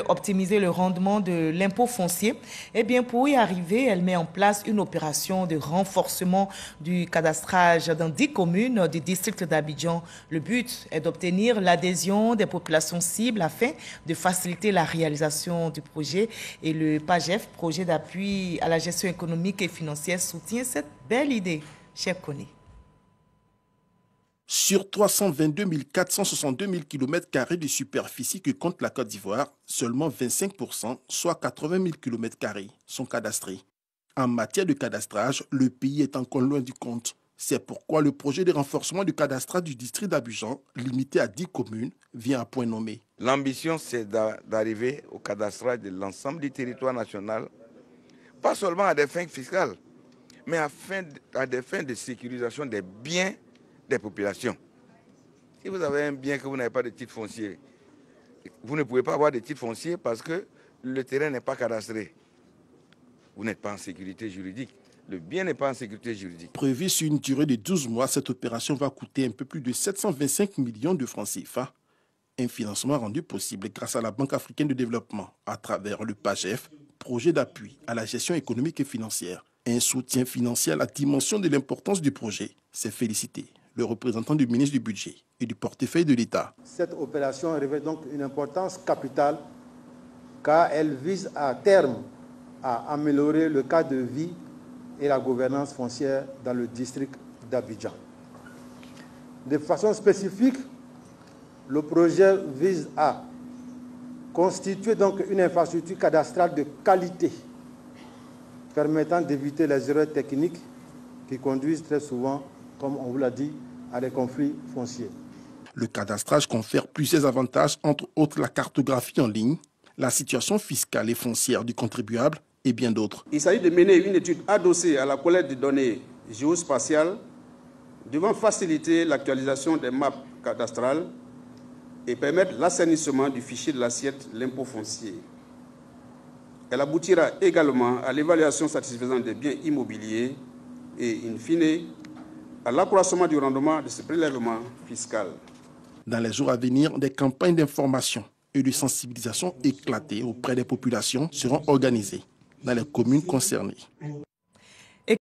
Optimiser le rendement de l'impôt foncier. Eh bien, pour y arriver, elle met en place une opération de renforcement du cadastrage dans 10 communes du district d'Abidjan. Le but est d'obtenir l'adhésion des populations cibles afin de faciliter la réalisation du projet. Et le PAGEF, projet d'appui à la gestion économique et financière, soutient cette belle idée. Cher Koné. Sur 322 462 000 km² de superficie que compte la Côte d'Ivoire, seulement 25%, soit 80 000 km², sont cadastrés. En matière de cadastrage, le pays est encore loin du compte. C'est pourquoi le projet de renforcement du cadastrage du district d'Abidjan, limité à 10 communes, vient à point nommé. L'ambition, c'est d'arriver au cadastrage de l'ensemble du territoire national, pas seulement à des fins fiscales, mais à des fins de sécurisation des biens des populations. Si vous avez un bien que vous n'avez pas de titre foncier, vous ne pouvez pas avoir de titre foncier parce que le terrain n'est pas cadastré. Vous n'êtes pas en sécurité juridique. Le bien n'est pas en sécurité juridique. Prévu sur une durée de 12 mois, cette opération va coûter un peu plus de 725 millions de francs CFA. Un financement rendu possible grâce à la Banque africaine de développement à travers le PAGEF, projet d'appui à la gestion économique et financière. Un soutien financier à la dimension de l'importance du projet. C'est félicité le représentant du ministre du Budget et du portefeuille de l'État. Cette opération revêt donc une importance capitale car elle vise à terme à améliorer le cadre de vie et la gouvernance foncière dans le district d'Abidjan. De façon spécifique, le projet vise à constituer donc une infrastructure cadastrale de qualité permettant d'éviter les erreurs techniques qui conduisent très souvent, comme on vous l'a dit, à des conflits fonciers. Le cadastrage confère plusieurs avantages, entre autres la cartographie en ligne, la situation fiscale et foncière du contribuable et bien d'autres. Il s'agit de mener une étude adossée à la collecte de données géospatiales devant faciliter l'actualisation des maps cadastrales et permettre l'assainissement du fichier de l'assiette de l'impôt foncier. Elle aboutira également à l'évaluation satisfaisante des biens immobiliers et, in fine, à l'accroissement du rendement de ce prélèvement fiscal. Dans les jours à venir, des campagnes d'information et de sensibilisation éclatées auprès des populations seront organisées dans les communes concernées.